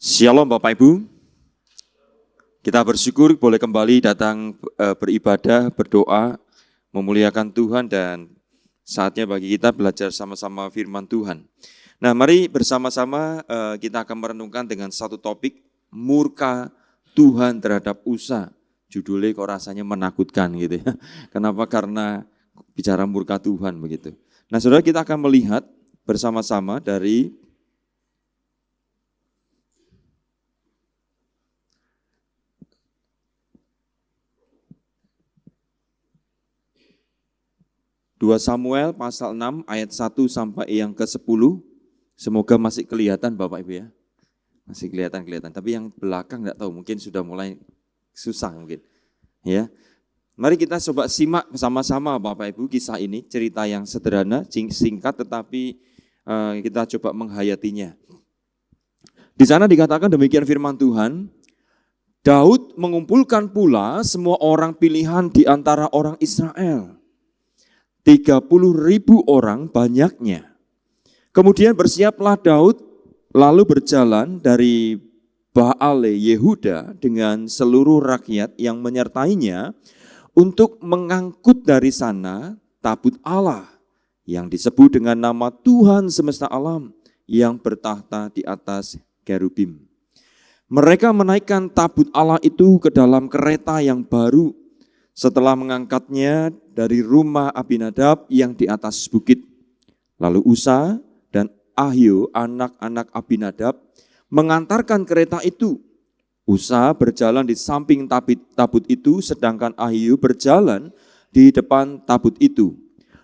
Shalom Bapak Ibu, kita bersyukur boleh kembali datang beribadah, berdoa, memuliakan Tuhan dan saatnya bagi kita belajar sama-sama firman Tuhan. Nah mari bersama-sama kita akan merenungkan dengan satu topik, murka Tuhan terhadap Usa. Judulnya kok rasanya menakutkan gitu ya. Kenapa? Karena bicara murka Tuhan begitu. Nah saudara, kita akan melihat bersama-sama dari 2 Samuel pasal 6 ayat 1 sampai yang ke-10. Semoga masih kelihatan Bapak Ibu ya. Masih kelihatan. Tapi yang belakang enggak tahu, mungkin sudah mulai susah mungkin. Ya. Mari kita coba simak bersama-sama Bapak Ibu kisah ini, cerita yang sederhana, singkat tetapi kita coba menghayatinya. Di sana dikatakan demikian firman Tuhan, Daud mengumpulkan pula semua orang pilihan di antara orang Israel. 30.000 orang banyaknya. Kemudian bersiaplah Daud lalu berjalan dari Baale Yehuda dengan seluruh rakyat yang menyertainya untuk mengangkut dari sana tabut Allah yang disebut dengan nama Tuhan semesta alam yang bertahta di atas kerubim. Mereka menaikkan tabut Allah itu ke dalam kereta yang baru setelah mengangkatnya dari rumah Abinadab yang di atas bukit. Lalu Usa dan Ahio, anak-anak Abinadab, mengantarkan kereta itu. Usa berjalan di samping tabut itu, sedangkan Ahio berjalan di depan tabut itu.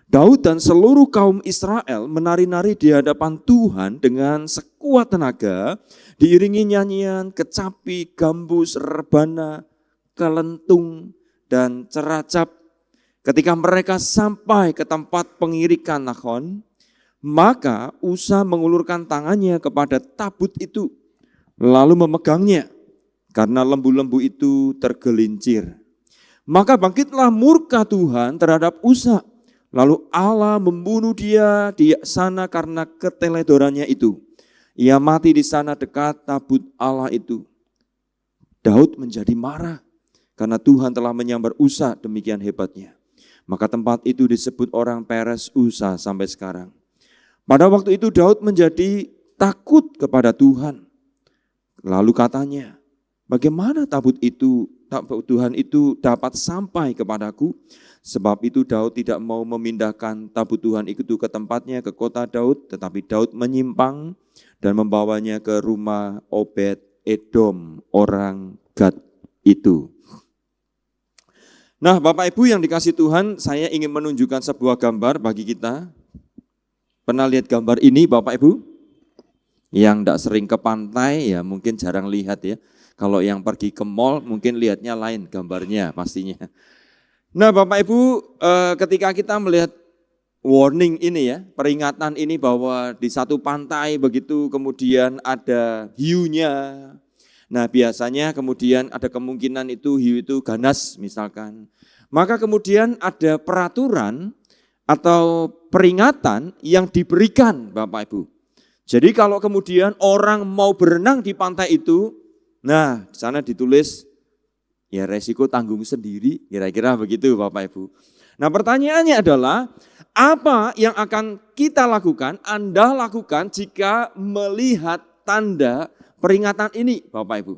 Daud dan seluruh kaum Israel menari-nari di hadapan Tuhan dengan sekuat tenaga, diiringi nyanyian, kecapi, gambus, rebana, kelentung, dan ceracap. Ketika mereka sampai ke tempat pengirikan Nahon, maka Usa mengulurkan tangannya kepada tabut itu, lalu memegangnya, karena lembu-lembu itu tergelincir. Maka bangkitlah murka Tuhan terhadap Usa, lalu Allah membunuh dia di sana karena keteledorannya itu. Ia mati di sana dekat tabut Allah itu. Daud menjadi marah, karena Tuhan telah menyambar Usa demikian hebatnya. Maka tempat itu disebut orang Peres Usa sampai sekarang. Pada waktu itu Daud menjadi takut kepada Tuhan. Lalu katanya, bagaimana tabut Tuhan itu dapat sampai kepadaku? Sebab itu Daud tidak mau memindahkan tabut Tuhan itu ke tempatnya, ke kota Daud. Tetapi Daud menyimpang dan membawanya ke rumah Obed Edom, orang Gad itu. Nah Bapak Ibu yang dikasih Tuhan, saya ingin menunjukkan sebuah gambar bagi kita. Pernah lihat gambar ini Bapak Ibu? Yang tidak sering ke pantai ya mungkin jarang lihat ya. Kalau yang pergi ke mall mungkin lihatnya lain gambarnya pastinya. Nah Bapak Ibu, ketika kita melihat warning ini ya, peringatan ini bahwa di satu pantai begitu kemudian ada hiunya. Nah biasanya kemudian ada kemungkinan itu hiu itu ganas misalkan. Maka kemudian ada peraturan atau peringatan yang diberikan Bapak Ibu. Jadi kalau kemudian orang mau berenang di pantai itu, nah di sana ditulis ya resiko tanggung sendiri, kira-kira begitu Bapak Ibu. Nah pertanyaannya adalah apa yang akan kita lakukan, Anda lakukan jika melihat tanda peringatan ini Bapak Ibu.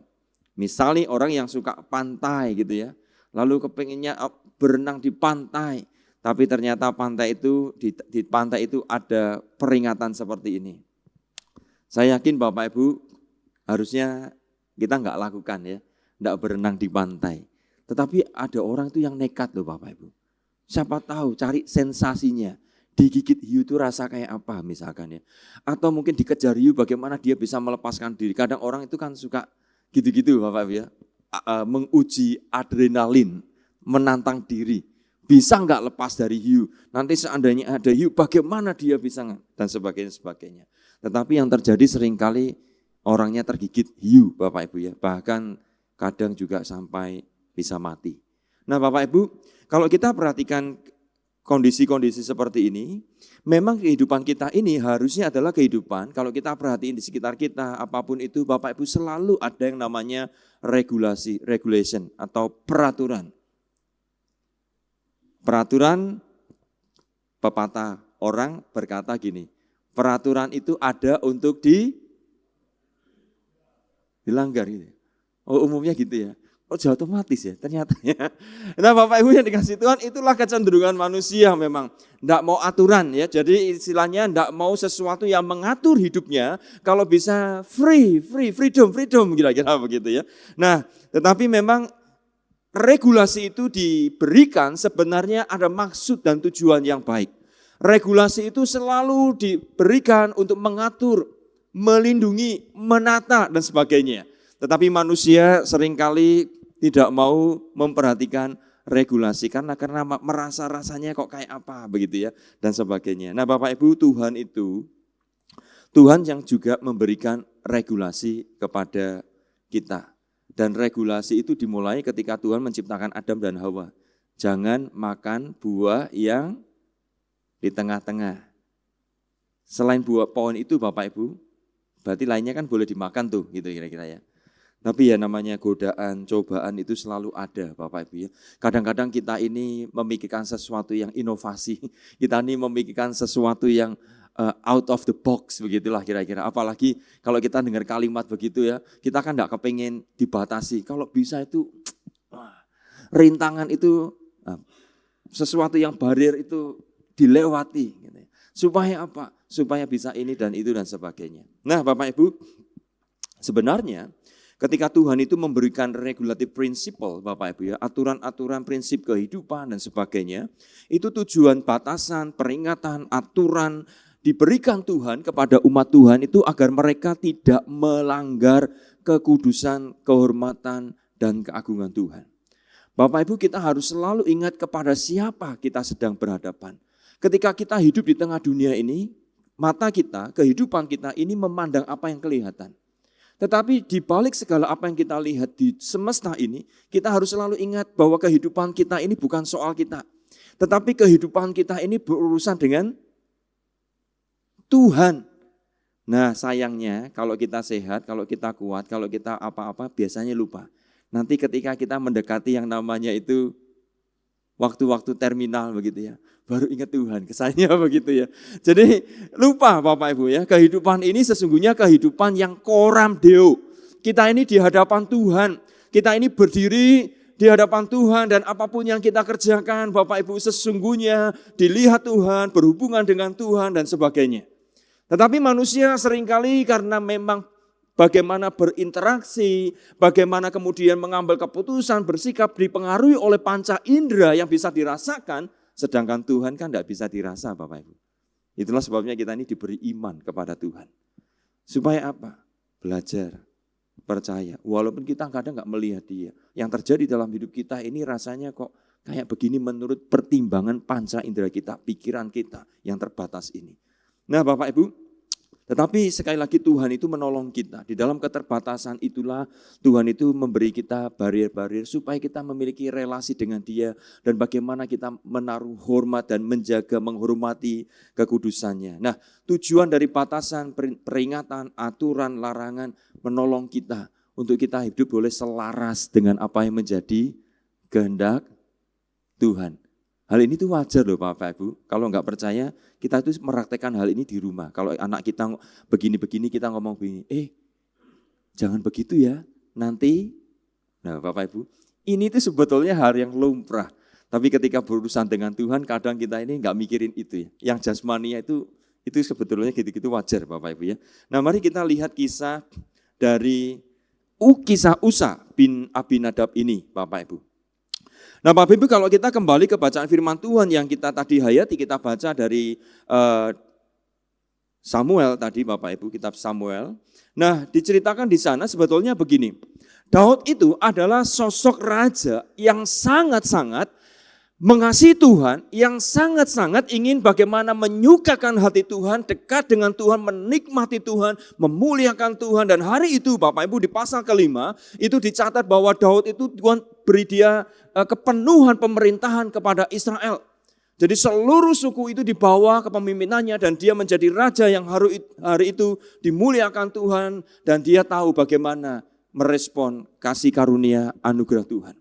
Misalnya orang yang suka pantai gitu ya, lalu kepengennya berenang di pantai, tapi ternyata pantai itu di pantai itu ada peringatan seperti ini. Saya yakin Bapak Ibu harusnya kita enggak lakukan ya, enggak berenang di pantai. Tetapi ada orang itu yang nekat loh Bapak Ibu. Siapa tahu cari sensasinya. Digigit hiu itu rasa kayak apa misalkan ya. Atau mungkin dikejar hiu bagaimana dia bisa melepaskan diri. Kadang orang itu kan suka gitu-gitu Bapak Ibu ya. Menguji adrenalin, menantang diri. Bisa enggak lepas dari hiu? Nanti seandainya ada hiu bagaimana dia bisa dan sebagainya. Tetapi yang terjadi seringkali orangnya tergigit hiu Bapak Ibu ya. Bahkan kadang juga sampai bisa mati. Nah Bapak Ibu, kalau kita perhatikan kondisi-kondisi seperti ini, memang kehidupan kita ini harusnya adalah kehidupan, kalau kita perhatiin di sekitar kita, apapun itu Bapak Ibu selalu ada yang namanya regulation atau peraturan. Peraturan, pepatah orang berkata gini, peraturan itu ada untuk dilanggar gitu. Oh, umumnya gitu ya. Oh, jauh otomatis ya ternyata ya. Nah Bapak Ibu yang dikasih Tuhan, itulah kecenderungan manusia memang. Tidak mau aturan ya, jadi istilahnya tidak mau sesuatu yang mengatur hidupnya. Kalau bisa freedom kira-kira begitu ya. Nah tetapi memang regulasi itu diberikan sebenarnya ada maksud dan tujuan yang baik. Regulasi itu selalu diberikan untuk mengatur, melindungi, menata dan sebagainya. Tetapi manusia seringkali tidak mau memperhatikan regulasi karena merasa rasanya kok kayak apa begitu ya dan sebagainya. Nah Bapak Ibu, Tuhan yang juga memberikan regulasi kepada kita. Dan regulasi itu dimulai ketika Tuhan menciptakan Adam dan Hawa. Jangan makan buah yang di tengah-tengah. Selain buah pohon itu Bapak Ibu, berarti lainnya kan boleh dimakan tuh gitu kira-kira ya. Tapi ya namanya godaan, cobaan itu selalu ada Bapak Ibu ya. Kadang-kadang kita ini memikirkan sesuatu yang inovasi. Kita ini memikirkan sesuatu yang out of the box begitulah kira-kira. Apalagi kalau kita dengar kalimat begitu ya, kita kan enggak kepengen dibatasi. Kalau bisa itu rintangan itu sesuatu yang barrier itu dilewati. Gitu. Supaya apa? Supaya bisa ini dan itu dan sebagainya. Nah Bapak Ibu, sebenarnya ketika Tuhan itu memberikan regulative principle, Bapak Ibu ya, aturan-aturan prinsip kehidupan dan sebagainya, itu tujuan batasan, peringatan, aturan diberikan Tuhan kepada umat Tuhan itu agar mereka tidak melanggar kekudusan, kehormatan, dan keagungan Tuhan. Bapak Ibu, kita harus selalu ingat kepada siapa kita sedang berhadapan. Ketika kita hidup di tengah dunia ini, mata kita, kehidupan kita ini memandang apa yang kelihatan. Tetapi di balik segala apa yang kita lihat di semesta ini, kita harus selalu ingat bahwa kehidupan kita ini bukan soal kita. Tetapi kehidupan kita ini berurusan dengan Tuhan. Nah sayangnya kalau kita sehat, kalau kita kuat, kalau kita apa-apa biasanya lupa. Nanti ketika kita mendekati yang namanya itu waktu-waktu terminal begitu ya, baru ingat Tuhan, kesannya begitu ya. Jadi lupa Bapak Ibu ya, kehidupan ini sesungguhnya kehidupan yang coram Deo. Kita ini di hadapan Tuhan, kita ini berdiri di hadapan Tuhan dan apapun yang kita kerjakan Bapak Ibu sesungguhnya dilihat Tuhan, berhubungan dengan Tuhan dan sebagainya. Tetapi manusia seringkali karena memang bagaimana berinteraksi, bagaimana kemudian mengambil keputusan, bersikap dipengaruhi oleh panca indera yang bisa dirasakan, sedangkan Tuhan kan tidak bisa dirasa Bapak Ibu. Itulah sebabnya kita ini diberi iman kepada Tuhan. Supaya apa? Belajar, percaya. Walaupun kita kadang nggak melihat Dia. Yang terjadi dalam hidup kita ini rasanya kok kayak begini menurut pertimbangan panca indera kita, pikiran kita yang terbatas ini. Nah Bapak Ibu, tetapi sekali lagi Tuhan itu menolong kita. Di dalam keterbatasan itulah Tuhan itu memberi kita barrier-barrier supaya kita memiliki relasi dengan Dia. Dan bagaimana kita menaruh hormat dan menjaga, menghormati kekudusannya. Nah tujuan dari batasan, peringatan, aturan, larangan menolong kita. Untuk kita hidup boleh selaras dengan apa yang menjadi kehendak Tuhan. Hal ini tuh wajar loh Bapak Ibu. Kalau nggak percaya, kita tuh meraktekkan hal ini di rumah. Kalau anak kita begini-begini, kita ngomong begini, jangan begitu ya, nanti. Nah Bapak Ibu, ini tuh sebetulnya hal yang lumrah. Tapi ketika berurusan dengan Tuhan, kadang kita ini nggak mikirin itu ya. Yang jasmania itu sebetulnya gitu-gitu wajar Bapak Ibu ya. Nah mari kita lihat kisah dari kisah Usa bin Abinadab ini Bapak Ibu. Nah Bapak Ibu kalau kita kembali ke bacaan firman Tuhan yang kita tadi hayati, kita baca dari Samuel tadi Bapak Ibu, kitab Samuel. Nah diceritakan di sana sebetulnya begini, Daud itu adalah sosok raja yang sangat-sangat mengasihi Tuhan, yang sangat-sangat ingin bagaimana menyukakan hati Tuhan, dekat dengan Tuhan, menikmati Tuhan, memuliakan Tuhan. Dan hari itu Bapak Ibu di pasal kelima itu dicatat bahwa Daud itu Tuhan beri dia kepenuhan pemerintahan kepada Israel. Jadi seluruh suku itu dibawa ke pemimpinannya dan dia menjadi raja yang hari itu dimuliakan Tuhan dan dia tahu bagaimana merespon kasih karunia anugerah Tuhan.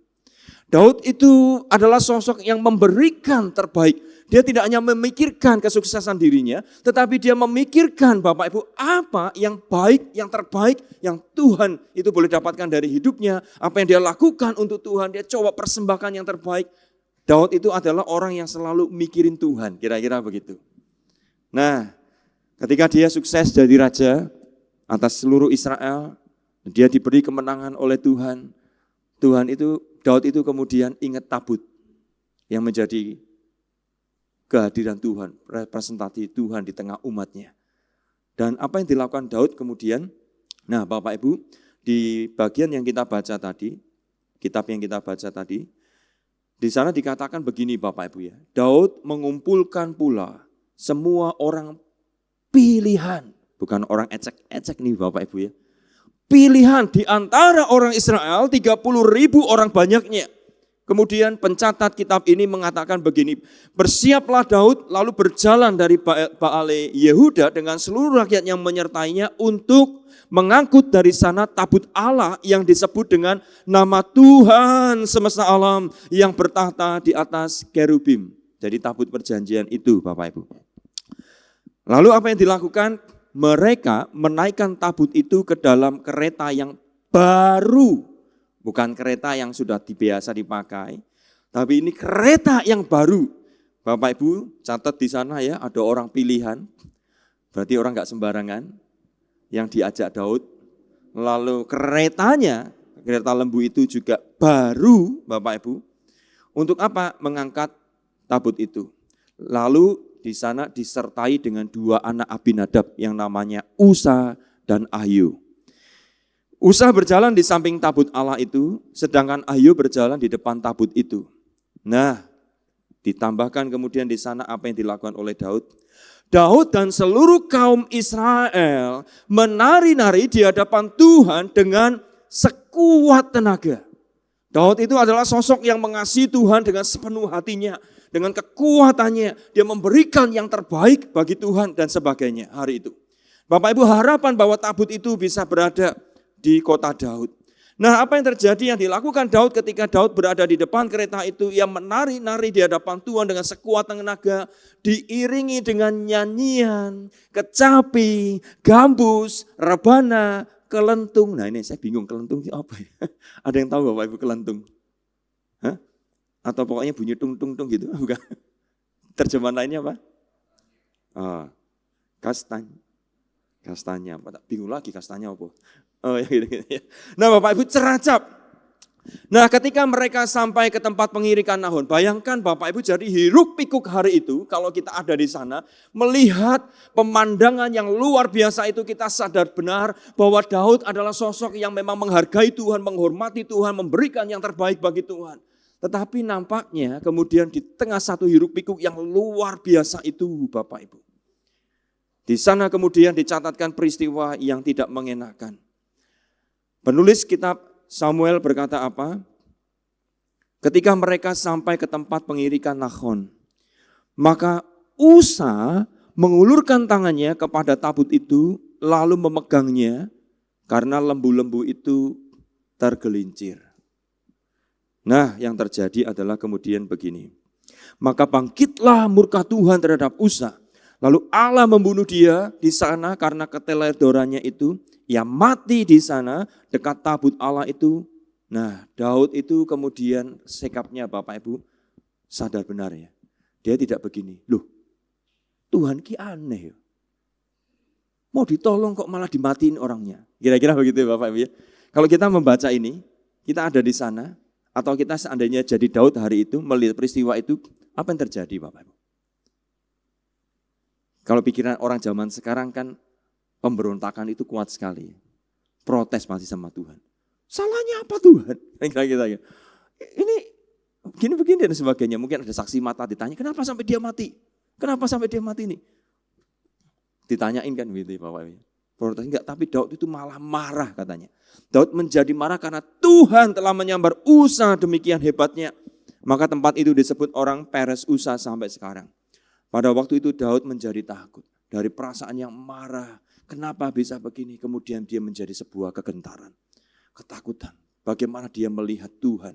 Daud itu adalah sosok yang memberikan terbaik. Dia tidak hanya memikirkan kesuksesan dirinya, tetapi dia memikirkan Bapak Ibu apa yang baik, yang terbaik, yang Tuhan itu boleh dapatkan dari hidupnya. Apa yang dia lakukan untuk Tuhan, dia coba persembahkan yang terbaik. Daud itu adalah orang yang selalu mikirin Tuhan, kira-kira begitu. Nah, ketika dia sukses jadi raja atas seluruh Israel, dia diberi kemenangan oleh Tuhan. Daud itu kemudian ingat tabut yang menjadi kehadiran Tuhan, representasi Tuhan di tengah umatnya. Dan apa yang dilakukan Daud kemudian, nah Bapak Ibu, di bagian yang kita baca tadi, kitab yang kita baca tadi, di sana dikatakan begini Bapak Ibu ya, Daud mengumpulkan pula semua orang pilihan, bukan orang ecek-ecek nih Bapak Ibu ya, pilihan di antara orang Israel 30.000 orang banyaknya. Kemudian pencatat kitab ini mengatakan begini, bersiaplah Daud lalu berjalan dari Baale Yehuda dengan seluruh rakyat yang menyertainya untuk mengangkut dari sana tabut Allah yang disebut dengan nama Tuhan semesta alam yang bertahta di atas kerubim. Jadi tabut perjanjian itu Bapak Ibu. Lalu apa yang dilakukan? Mereka menaikkan tabut itu ke dalam kereta yang baru. Bukan kereta yang sudah biasa dipakai, tapi ini kereta yang baru. Bapak Ibu catat di sana ya, ada orang pilihan, berarti orang gak sembarangan yang diajak Daud. Lalu keretanya, kereta lembu itu juga baru Bapak Ibu. Untuk apa? Mengangkat tabut itu. Lalu di sana disertai dengan 2 anak Abinadab yang namanya Usa dan Ahio. Usa berjalan di samping tabut Allah itu, sedangkan Ahio berjalan di depan tabut itu. Nah, ditambahkan kemudian di sana apa yang dilakukan oleh Daud. Daud dan seluruh kaum Israel menari-nari di hadapan Tuhan dengan sekuat tenaga. Daud itu adalah sosok yang mengasihi Tuhan dengan sepenuh hatinya, dengan kekuatannya. Dia memberikan yang terbaik bagi Tuhan dan sebagainya hari itu. Bapak Ibu harapan bahwa tabut itu bisa berada di kota Daud. Nah, apa yang terjadi yang dilakukan Daud ketika Daud berada di depan kereta itu, ia menari-nari di hadapan Tuhan dengan sekuat tenaga, diiringi dengan nyanyian, kecapi, gambus, rebana, kelentung. Nah ini saya bingung, kelentung itu apa ya? Ada yang tahu Bapak Ibu kelentung? Hah? Atau pokoknya bunyi tung-tung-tung gitu? Bukan. Terjemahan lainnya apa? Kastanya apa? Bingung lagi kastanya apa? Oh ya gitu. Nah Bapak Ibu ceracap. Nah ketika mereka sampai ke tempat pengirikan Nahon, bayangkan Bapak Ibu jadi hiruk pikuk hari itu, kalau kita ada di sana, melihat pemandangan yang luar biasa itu, kita sadar benar bahwa Daud adalah sosok yang memang menghargai Tuhan, menghormati Tuhan, memberikan yang terbaik bagi Tuhan. Tetapi nampaknya kemudian di tengah satu hiruk pikuk yang luar biasa itu Bapak Ibu, di sana kemudian dicatatkan peristiwa yang tidak mengenakan. Penulis kitab Samuel berkata apa? Ketika mereka sampai ke tempat pengirikan Nahon, maka Usa mengulurkan tangannya kepada tabut itu lalu memegangnya karena lembu-lembu itu tergelincir. Nah, yang terjadi adalah kemudian begini. Maka bangkitlah murka Tuhan terhadap Usa. Lalu Allah membunuh dia di sana karena keteledorannya itu. Ia mati di sana dekat tabut Allah itu. Nah, Daud itu kemudian sikapnya Bapak Ibu sadar benar ya. Dia tidak begini, loh Tuhan ki aneh ya. Mau ditolong kok malah dimatiin orangnya. Kira-kira begitu Bapak Ibu ya. Kalau kita membaca ini, kita ada di sana, atau kita seandainya jadi Daud hari itu, melihat peristiwa itu, apa yang terjadi Bapak Ibu? Kalau pikiran orang zaman sekarang kan, pemberontakan itu kuat sekali. Protes masih sama Tuhan. Salahnya apa Tuhan? Ini begini dan sebagainya. Mungkin ada saksi mata ditanya, kenapa sampai dia mati? Kenapa sampai dia mati ini? Ditanyain kan gitu Bapak Ibu. Protes enggak, tapi Daud itu malah marah katanya. Daud menjadi marah karena Tuhan telah menyambar Usa demikian hebatnya. Maka tempat itu disebut orang Peres Usa sampai sekarang. Pada waktu itu Daud menjadi takut. Dari perasaan yang marah, kenapa bisa begini? Kemudian dia menjadi sebuah kegentaran, ketakutan. Bagaimana dia melihat Tuhan.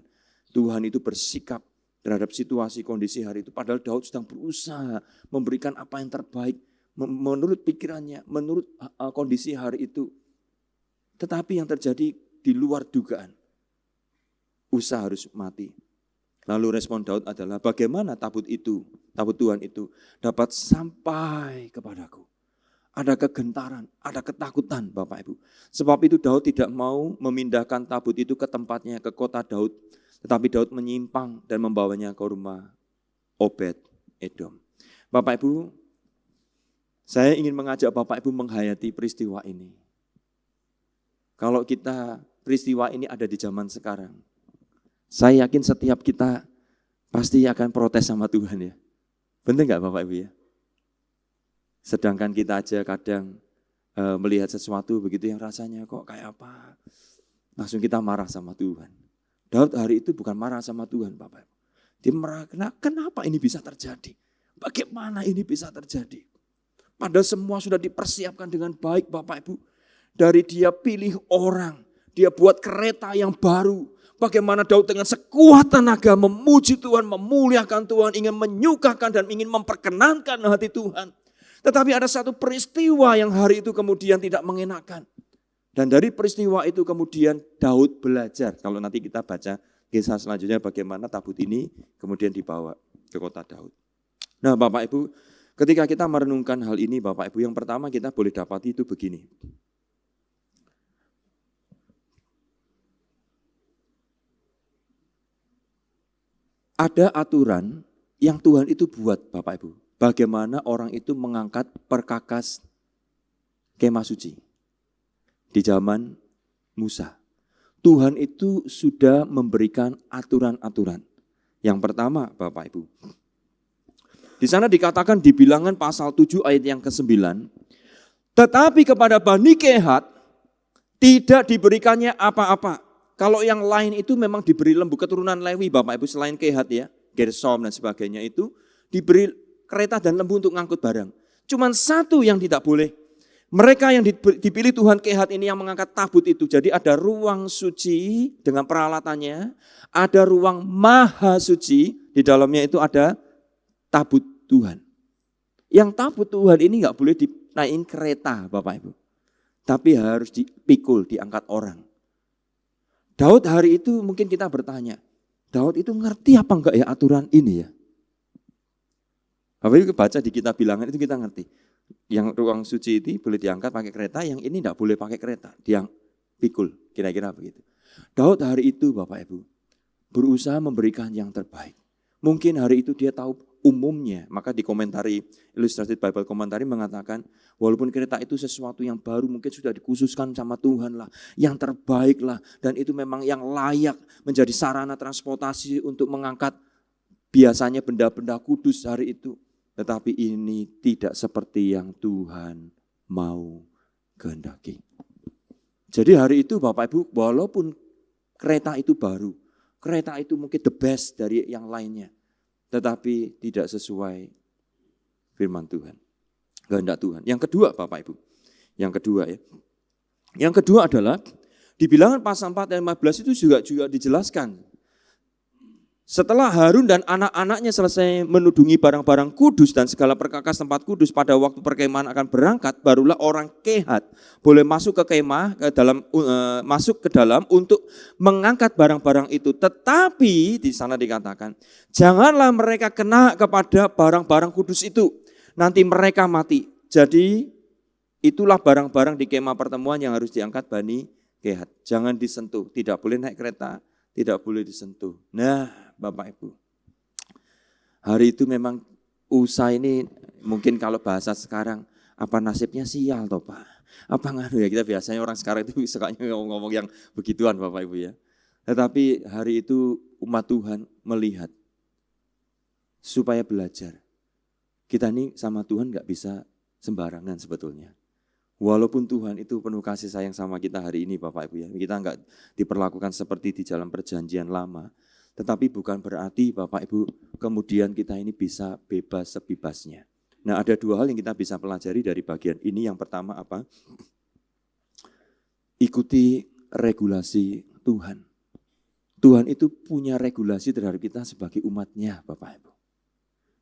Tuhan itu bersikap terhadap situasi kondisi hari itu. Padahal Daud sedang berusaha memberikan apa yang terbaik menurut pikirannya, menurut kondisi hari itu. Tetapi yang terjadi di luar dugaan. Usa harus mati. Lalu respon Daud adalah bagaimana tabut Tuhan itu dapat sampai kepadaku. Ada kegentaran, ada ketakutan Bapak Ibu. Sebab itu Daud tidak mau memindahkan tabut itu ke tempatnya, ke kota Daud. Tetapi Daud menyimpang dan membawanya ke rumah Obed Edom. Bapak Ibu, saya ingin mengajak Bapak Ibu menghayati peristiwa ini. Kalau kita peristiwa ini ada di zaman sekarang, saya yakin setiap kita pasti akan protes sama Tuhan ya. Benar nggak Bapak Ibu ya? Sedangkan kita aja kadang melihat sesuatu begitu yang rasanya kok kayak apa. Langsung kita marah sama Tuhan. Daud hari itu bukan marah sama Tuhan Bapak Ibu. Dia marah, kenapa ini bisa terjadi? Bagaimana ini bisa terjadi? Padahal semua sudah dipersiapkan dengan baik Bapak Ibu. Dari dia pilih orang, dia buat kereta yang baru. Bagaimana Daud dengan sekuat tenaga memuji Tuhan, memuliakan Tuhan, ingin menyukakan dan ingin memperkenankan hati Tuhan. Tetapi ada satu peristiwa yang hari itu kemudian tidak mengenakan. Dan dari peristiwa itu kemudian Daud belajar. Kalau nanti kita baca kisah selanjutnya bagaimana tabut ini kemudian dibawa ke kota Daud. Nah Bapak Ibu, ketika kita merenungkan hal ini Bapak Ibu, yang pertama kita boleh dapati itu begini. Ada aturan yang Tuhan itu buat Bapak Ibu. Bagaimana orang itu mengangkat perkakas kemah suci. Di zaman Musa. Tuhan itu sudah memberikan aturan-aturan. Yang pertama Bapak Ibu. Di sana dikatakan di Bilangan pasal 7 ayat yang ke-9. Tetapi kepada Bani Kehat tidak diberikannya apa-apa. Kalau yang lain itu memang diberi lembu, keturunan Lewi Bapak Ibu selain Kehat ya, Gersom dan sebagainya itu diberi kereta dan lembu untuk ngangkut barang. Cuman satu yang tidak boleh. Mereka yang dipilih Tuhan Kehat ini yang mengangkat tabut itu. Jadi ada ruang suci dengan peralatannya, ada ruang maha suci, di dalamnya itu ada tabut Tuhan. Yang tabut Tuhan ini enggak boleh dinaikin kereta Bapak Ibu. Tapi harus dipikul, diangkat orang. Daud hari itu mungkin kita bertanya, Daud itu ngerti apa enggak ya aturan ini ya? Bapak Ibu baca di kitab Bilangan itu kita ngerti. Yang ruang suci itu boleh diangkat pakai kereta, yang ini enggak boleh pakai kereta, dia pikul, kira-kira begitu. Daud hari itu Bapak Ibu berusaha memberikan yang terbaik. Mungkin hari itu dia tahu umumnya, maka di komentari Illustrated Bible Commentary mengatakan walaupun kereta itu sesuatu yang baru mungkin sudah dikhususkan sama Tuhan lah, yang terbaik lah, dan itu memang yang layak menjadi sarana transportasi untuk mengangkat biasanya benda-benda kudus hari itu. Tetapi ini tidak seperti yang Tuhan mau kehendaki. Jadi hari itu Bapak Ibu walaupun kereta itu baru, kereta itu mungkin the best dari yang lainnya. Tetapi tidak sesuai firman Tuhan, kehendak Tuhan. Yang kedua Bapak Ibu, yang kedua ya. Yang kedua adalah di Bilangan pasal 4 ayat 15 itu juga dijelaskan. Setelah Harun dan anak-anaknya selesai menudungi barang-barang kudus dan segala perkakas tempat kudus pada waktu perkemahan akan berangkat, barulah orang Kehat boleh masuk ke kemah masuk ke dalam untuk mengangkat barang-barang itu. Tetapi di sana dikatakan, janganlah mereka kena kepada barang-barang kudus itu, nanti mereka mati. Jadi itulah barang-barang di kemah pertemuan yang harus diangkat Bani Kehat. Jangan disentuh, tidak boleh naik kereta, tidak boleh disentuh. Nah Bapak Ibu, hari itu memang Usa ini mungkin kalau bahasa sekarang, apa nasibnya sial toh Pak? Apa ngaruh ya, kita biasanya orang sekarang itu sukanya ngomong-ngomong yang begituan Bapak Ibu ya. Tetapi hari itu umat Tuhan melihat, supaya belajar. Kita ini sama Tuhan gak bisa sembarangan sebetulnya. Walaupun Tuhan itu penuh kasih sayang sama kita hari ini Bapak Ibu ya, kita enggak diperlakukan seperti di dalam perjanjian lama. Tetapi bukan berarti Bapak Ibu kemudian kita ini bisa bebas sebebasnya. Nah, ada dua hal yang kita bisa pelajari dari bagian ini. Yang pertama apa? Ikuti regulasi Tuhan. Tuhan itu punya regulasi terhadap kita sebagai umatnya, Bapak Ibu.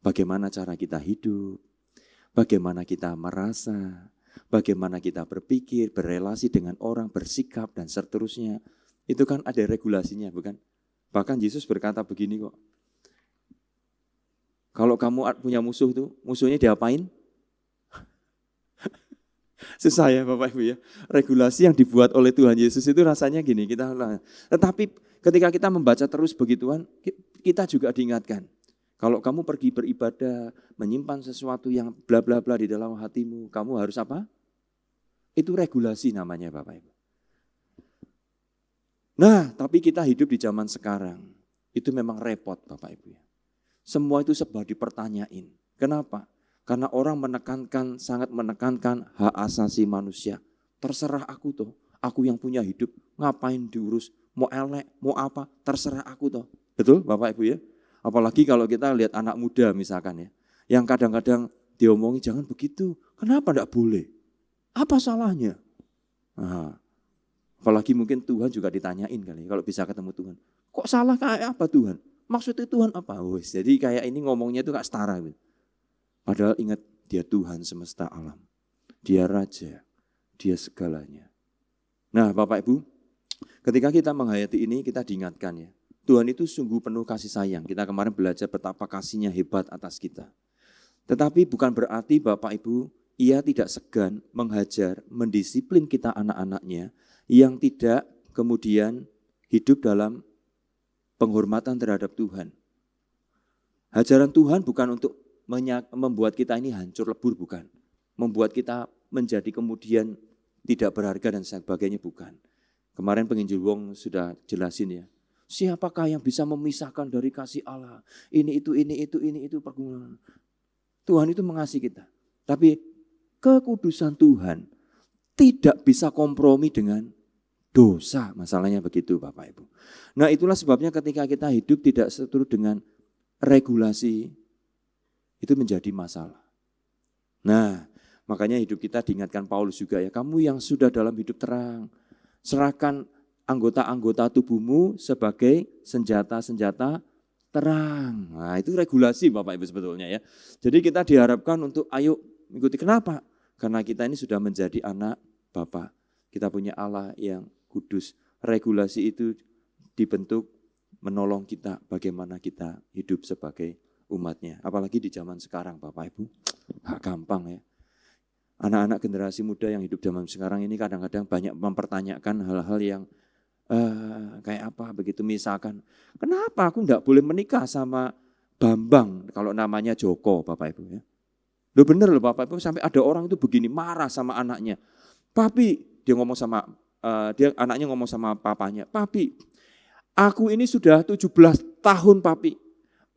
Bagaimana cara kita hidup, bagaimana kita merasa, bagaimana kita berpikir, berrelasi dengan orang, bersikap, dan seterusnya. Itu kan ada regulasinya, bukan? Bahkan Yesus berkata begini kok. Kalau kamu punya musuh itu, musuhnya diapain? Susah ya Bapak Ibu ya. Regulasi yang dibuat oleh Tuhan Yesus itu rasanya gini. Tetapi ketika kita membaca terus begituan, kita juga diingatkan. Kalau kamu pergi beribadah, menyimpan sesuatu yang bla bla bla di dalam hatimu, kamu harus apa? Itu regulasi namanya Bapak Ibu. Nah, tapi kita hidup di zaman sekarang, itu memang repot Bapak Ibu ya. Semua itu serba dipertanyain. Kenapa? Karena orang sangat menekankan hak asasi manusia. Terserah aku toh, aku yang punya hidup, ngapain diurus, mau elek, mau apa, terserah aku toh. Betul Bapak Ibu ya? Apalagi kalau kita lihat anak muda misalkan ya, yang kadang-kadang diomongi jangan begitu, kenapa enggak boleh? Apa salahnya? Nah, apalagi mungkin Tuhan juga ditanyain kali, kalau bisa ketemu Tuhan. Kok salah kayak apa Tuhan? Maksudnya Tuhan apa? Jadi kayak ini ngomongnya itu gak setara. Padahal ingat dia Tuhan semesta alam. Dia Raja, dia segalanya. Nah Bapak Ibu, ketika kita menghayati ini kita diingatkan ya. Tuhan itu sungguh penuh kasih sayang. Kita kemarin belajar betapa kasihnya hebat atas kita. Tetapi bukan berarti Bapak Ibu, ia tidak segan menghajar, mendisiplin kita anak-anaknya yang tidak kemudian hidup dalam penghormatan terhadap Tuhan. Hajaran Tuhan bukan untuk membuat kita ini hancur lebur, bukan. Membuat kita menjadi kemudian tidak berharga dan sebagainya, bukan. Kemarin penginjil Wong sudah jelasin ya. Siapakah yang bisa memisahkan dari kasih Allah? Ini itu pergumulan. Tuhan itu mengasihi kita. Tapi kekudusan Tuhan tidak bisa kompromi dengan dosa. Masalahnya begitu Bapak Ibu. Nah itulah sebabnya ketika kita hidup tidak seturut dengan regulasi, itu menjadi masalah. Nah makanya hidup kita diingatkan Paulus juga ya. Kamu yang sudah dalam hidup terang, serahkan anggota-anggota tubuhmu sebagai senjata-senjata terang. Nah itu regulasi Bapak Ibu sebetulnya ya. Jadi kita diharapkan untuk ayo mengikuti. Kenapa? Karena kita ini sudah menjadi anak Bapa. Kita punya Allah yang kudus. Regulasi itu dibentuk menolong kita bagaimana kita hidup sebagai umatnya. Apalagi di zaman sekarang Bapak Ibu. Gak gampang ya. Anak-anak generasi muda yang hidup zaman sekarang ini kadang-kadang banyak mempertanyakan hal-hal yang kayak apa begitu. Misalkan, kenapa aku enggak boleh menikah sama Bambang kalau namanya Joko Bapak Ibu ya. Loh bener loh Bapak Ibu, sampai ada orang itu begini marah sama anaknya. Papi, dia ngomong sama anaknya ngomong sama papanya, "Papi, aku ini sudah 17 tahun Papi.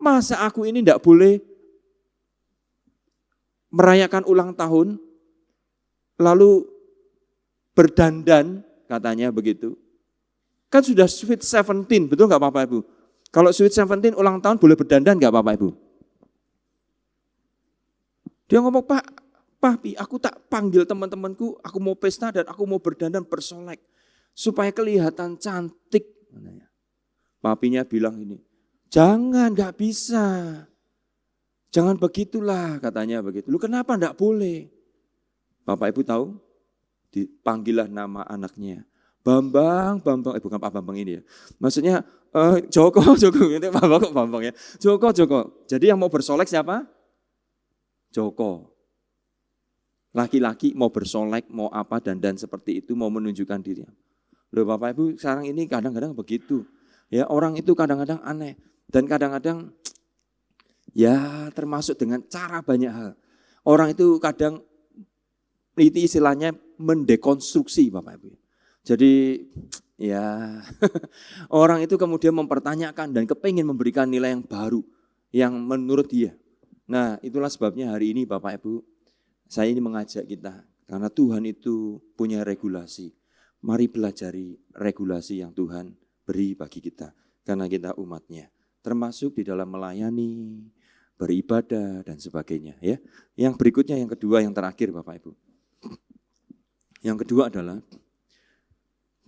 Masa aku ini enggak boleh merayakan ulang tahun lalu berdandan," katanya begitu. Kan sudah sweet 17, betul enggak Bapak Ibu? Kalau sweet 17 ulang tahun boleh berdandan enggak Bapak Ibu? Dia ngomong, Papi, aku tak panggil teman-temanku, aku mau pesta dan aku mau berdandan bersolek. Supaya kelihatan cantik. Papinya bilang ini, jangan, enggak bisa. Jangan begitulah, katanya begitu. Lu kenapa enggak boleh? Bapak Ibu tahu? Dipanggilah nama anaknya. Bambang, bukan Pak Bambang ini ya. Maksudnya Joko, itu Bambang kok Bambang ya. Joko. Jadi yang mau bersolek siapa? Joko. Laki-laki mau bersolek, mau apa, dandan seperti itu, mau menunjukkan diri. Loh Bapak Ibu, sekarang ini kadang-kadang begitu. Ya, orang itu kadang-kadang aneh. Dan kadang-kadang ya termasuk dengan cara banyak hal. Orang itu kadang itu istilahnya mendekonstruksi Bapak Ibu. Jadi ya orang itu kemudian mempertanyakan dan kepingin memberikan nilai yang baru yang menurut dia. Nah itulah sebabnya hari ini Bapak Ibu saya ini mengajak kita karena Tuhan itu punya regulasi. Mari pelajari regulasi yang Tuhan beri bagi kita. karena kita umatnya. Termasuk di dalam melayani, beribadah, dan sebagainya. Ya. Yang berikutnya, yang kedua, yang terakhir Bapak Ibu. Yang kedua adalah,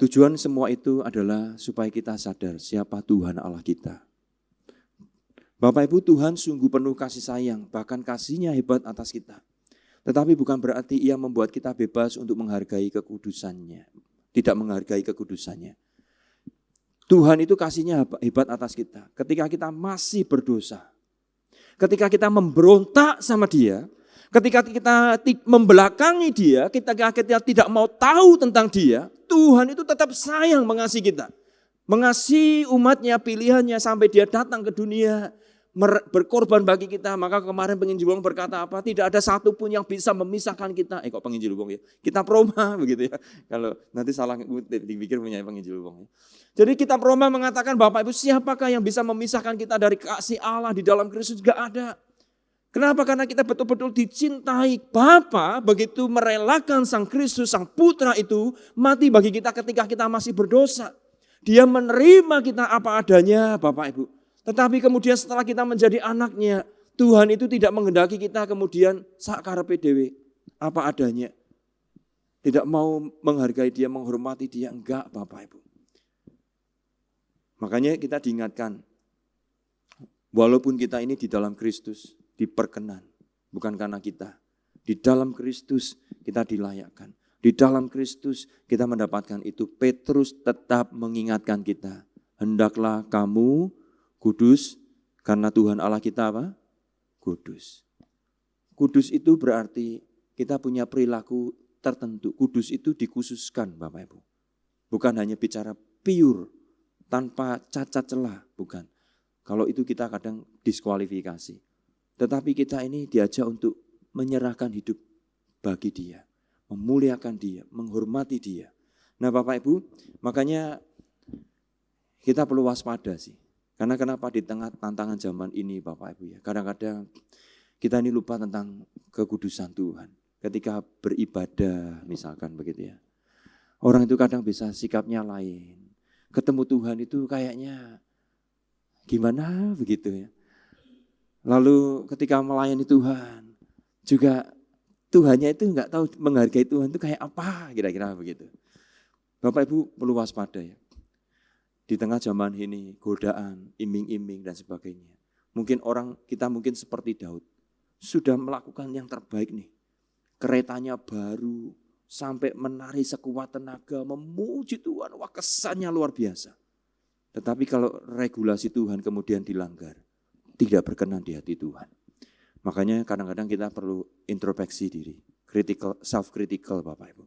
tujuan semua itu adalah supaya kita sadar siapa Tuhan Allah kita. Bapak Ibu, Tuhan sungguh penuh kasih sayang, bahkan kasih-Nya hebat atas kita. Tetapi bukan berarti Ia membuat kita bebas untuk menghargai kekudusan-Nya. Tidak menghargai kekudusan-Nya. Tuhan itu kasih-Nya hebat atas kita. Ketika kita masih berdosa, ketika kita memberontak sama Dia, ketika kita membelakangi Dia, ketika kita tidak mau tahu tentang Dia, Tuhan itu tetap sayang mengasihi kita. Mengasihi umatnya, pilihannya sampai Dia datang ke dunia, berkorban bagi kita. Maka kemarin penginjil Wong berkata apa? Tidak ada satupun yang bisa memisahkan kita. Kok penginjil Wong ya? Kita Roma begitu ya. Kalau nanti salah dipikir punya penginjil Wong ya. Jadi kitab Roma mengatakan, Bapak Ibu, siapakah yang bisa memisahkan kita dari kasih Allah di dalam Kristus? Gak ada. Kenapa? Karena kita betul-betul dicintai. Bapa begitu merelakan Sang Kristus, Sang Putra itu mati bagi kita ketika kita masih berdosa. Dia menerima kita apa adanya, Bapak Ibu. Tetapi kemudian setelah kita menjadi anaknya, Tuhan itu tidak menghendaki kita kemudian sakarepe dhewe, apa adanya. Tidak mau menghargai Dia, menghormati Dia, enggak Bapak Ibu. Makanya kita diingatkan, walaupun kita ini di dalam Kristus diperkenan, bukan karena kita. Di dalam Kristus kita dilayakkan. Di dalam Kristus kita mendapatkan itu. Petrus tetap mengingatkan kita, hendaklah kamu kudus karena Tuhan Allah kita apa? Kudus. Kudus itu berarti kita punya perilaku tertentu. Kudus itu dikhususkan Bapak Ibu. Bukan hanya bicara pure, tanpa cacat celah, bukan. Kalau itu kita kadang diskualifikasi. Tetapi kita ini diajak untuk menyerahkan hidup bagi Dia, memuliakan Dia, menghormati Dia. Nah Bapak Ibu, makanya kita perlu waspada sih. Karena kenapa di tengah tantangan zaman ini Bapak Ibu ya, kadang-kadang kita ini lupa tentang kekudusan Tuhan. Ketika beribadah misalkan begitu ya. Orang itu kadang bisa sikapnya lain. Ketemu Tuhan itu kayaknya gimana begitu ya. Lalu ketika melayani Tuhan, juga Tuhannya itu enggak tahu menghargai Tuhan itu kayak apa, kira-kira begitu. Bapak Ibu perlu waspada ya. Di tengah zaman ini, godaan, iming-iming dan sebagainya. Mungkin kita mungkin seperti Daud, sudah melakukan yang terbaik nih. Keretanya baru, sampai menari sekuat tenaga, memuji Tuhan, wah kesannya luar biasa. Tetapi kalau regulasi Tuhan kemudian dilanggar, tidak berkenan di hati Tuhan. Makanya kadang-kadang kita perlu introspeksi diri, self-critical Bapak Ibu.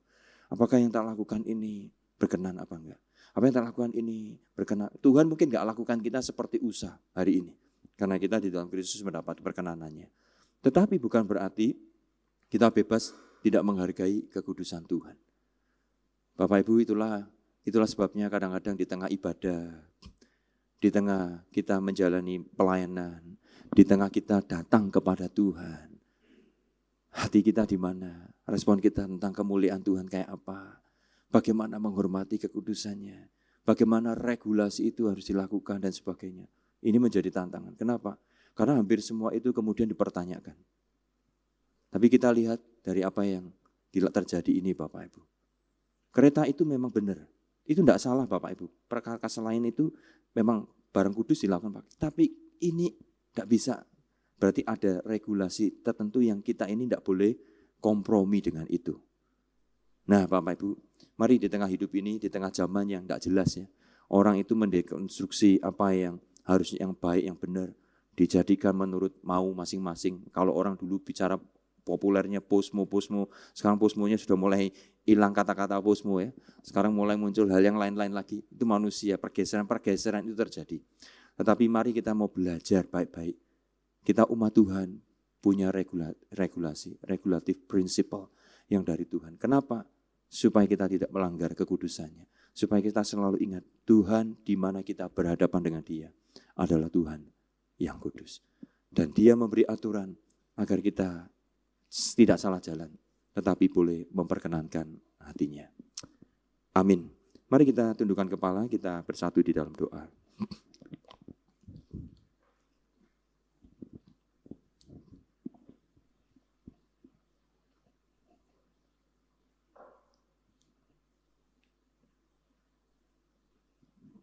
Apakah yang tak lakukan ini berkenan apa enggak? Apa yang tak lakukan ini berkenan? Tuhan mungkin enggak lakukan kita seperti Usa hari ini. Karena kita di dalam Kristus mendapat perkenanannya. Tetapi bukan berarti kita bebas tidak menghargai kekudusan Tuhan. Bapak Ibu, itulah sebabnya kadang-kadang di tengah ibadah, di tengah kita menjalani pelayanan, di tengah kita datang kepada Tuhan, hati kita di mana? Respon kita tentang kemuliaan Tuhan kayak apa? Bagaimana menghormati kekudusannya? Bagaimana regulasi itu harus dilakukan dan sebagainya? Ini menjadi tantangan. Kenapa? Karena hampir semua itu kemudian dipertanyakan. Tapi kita lihat dari apa yang terjadi ini Bapak Ibu. Kereta itu memang benar. Itu tidak salah Bapak Ibu. Perkara lain itu memang barang kudus dilakukan. Tapi ini tidak bisa. Berarti ada regulasi tertentu yang kita ini tidak boleh kompromi dengan itu. Nah Bapak Ibu, mari di tengah hidup ini, di tengah zaman yang tidak jelas ya. Orang itu mendekonstruksi apa yang harus yang baik, yang benar. Dijadikan menurut mau masing-masing. Kalau orang dulu bicara populernya posmo, sekarang posmonya sudah mulai hilang kata-kata posmo ya. Sekarang mulai muncul hal yang lain-lain lagi. Itu manusia, pergeseran itu terjadi. Tetapi mari kita mau belajar baik-baik. Kita umat Tuhan punya regulatif principle yang dari Tuhan. Kenapa? Supaya kita tidak melanggar kekudusannya. Supaya kita selalu ingat Tuhan di mana kita berhadapan dengan Dia adalah Tuhan yang kudus. Dan Dia memberi aturan agar kita tidak salah jalan, tetapi boleh memperkenankan hatinya. Amin. Mari kita tundukkan kepala, kita bersatu di dalam doa.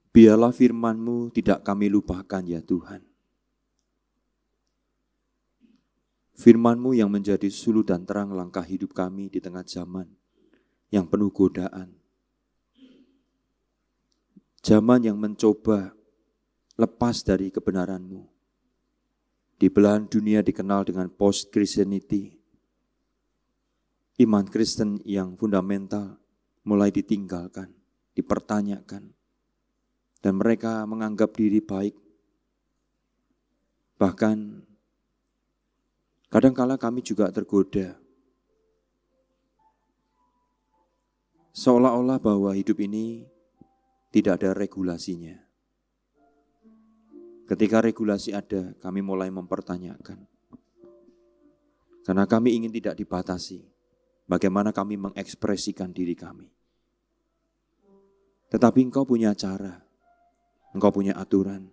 Biarlah firman-Mu tidak kami lupakan ya Tuhan. Firman-Mu yang menjadi suluh dan terang langkah hidup kami di tengah zaman yang penuh godaan. Zaman yang mencoba lepas dari kebenaran-Mu. Di belahan dunia dikenal dengan post-Christianity. Iman Kristen yang fundamental mulai ditinggalkan, dipertanyakan. Dan mereka menganggap diri baik. Bahkan kadangkala kami juga tergoda. Seolah-olah bahwa hidup ini tidak ada regulasinya. Ketika regulasi ada, kami mulai mempertanyakan. Karena kami ingin tidak dibatasi. Bagaimana kami mengekspresikan diri kami. Tetapi Engkau punya cara. Engkau punya aturan.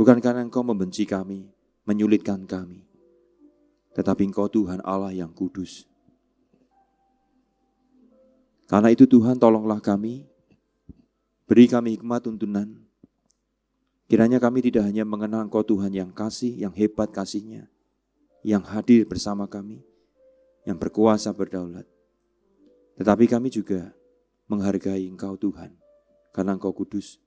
Bukan karena Engkau membenci kami, menyulitkan kami. Tetapi Engkau Tuhan Allah yang kudus. Karena itu Tuhan, tolonglah kami. Beri kami hikmat tuntunan. Kiranya kami tidak hanya mengenal Engkau Tuhan yang kasih, yang hebat kasih-Nya, yang hadir bersama kami, yang berkuasa berdaulat. Tetapi kami juga menghargai Engkau Tuhan, karena Engkau kudus.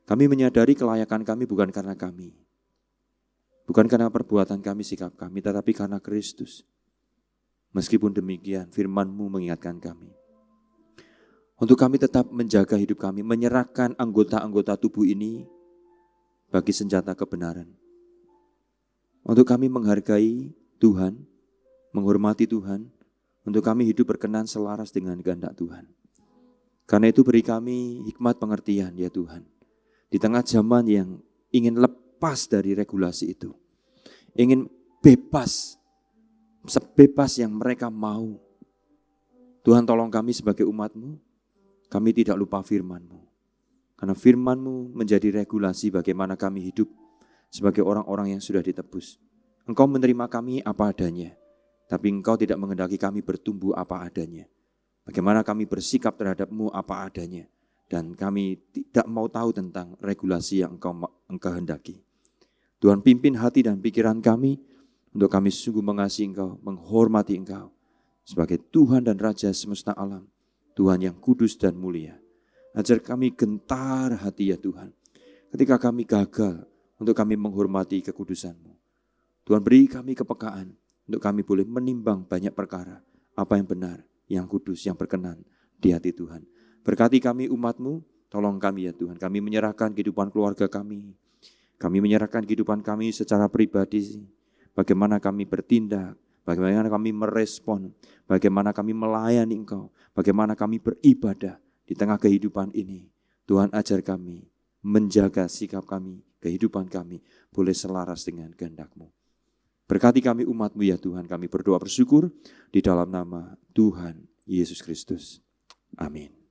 Kami menyadari kelayakan kami bukan karena kami. Bukan karena perbuatan kami, sikap kami, tetapi karena Kristus. Meskipun demikian, firman-Mu mengingatkan kami. Untuk kami tetap menjaga hidup kami, menyerahkan anggota-anggota tubuh ini bagi senjata kebenaran. Untuk kami menghargai Tuhan, menghormati Tuhan, untuk kami hidup berkenan selaras dengan kehendak Tuhan. Karena itu beri kami hikmat pengertian ya Tuhan. Di tengah zaman yang ingin lepas dari regulasi itu. Ingin bebas, sebebas yang mereka mau. Tuhan tolong kami sebagai umat-Mu, kami tidak lupa firman-Mu. Karena firman-Mu menjadi regulasi bagaimana kami hidup sebagai orang-orang yang sudah ditebus. Engkau menerima kami apa adanya, tapi Engkau tidak menghendaki kami bertumbuh apa adanya. Bagaimana kami bersikap terhadap-Mu apa adanya. Dan kami tidak mau tahu tentang regulasi yang Engkau hendaki. Tuhan pimpin hati dan pikiran kami untuk kami sungguh mengasihi Engkau, menghormati Engkau sebagai Tuhan dan Raja semesta alam, Tuhan yang kudus dan mulia. Ajar kami gentar hati ya Tuhan, ketika kami gagal untuk kami menghormati kekudusan-Mu. Tuhan beri kami kepekaan untuk kami boleh menimbang banyak perkara, apa yang benar, yang kudus, yang berkenan di hati Tuhan. Berkati kami umat-Mu, tolong kami ya Tuhan. Kami menyerahkan kehidupan keluarga kami. Kami menyerahkan kehidupan kami secara pribadi. Bagaimana kami bertindak, bagaimana kami merespon, bagaimana kami melayani Engkau, bagaimana kami beribadah di tengah kehidupan ini. Tuhan ajar kami menjaga sikap kami, kehidupan kami boleh selaras dengan kehendak-Mu. Berkati kami umat-Mu ya Tuhan. Kami berdoa bersyukur di dalam nama Tuhan Yesus Kristus. Amin.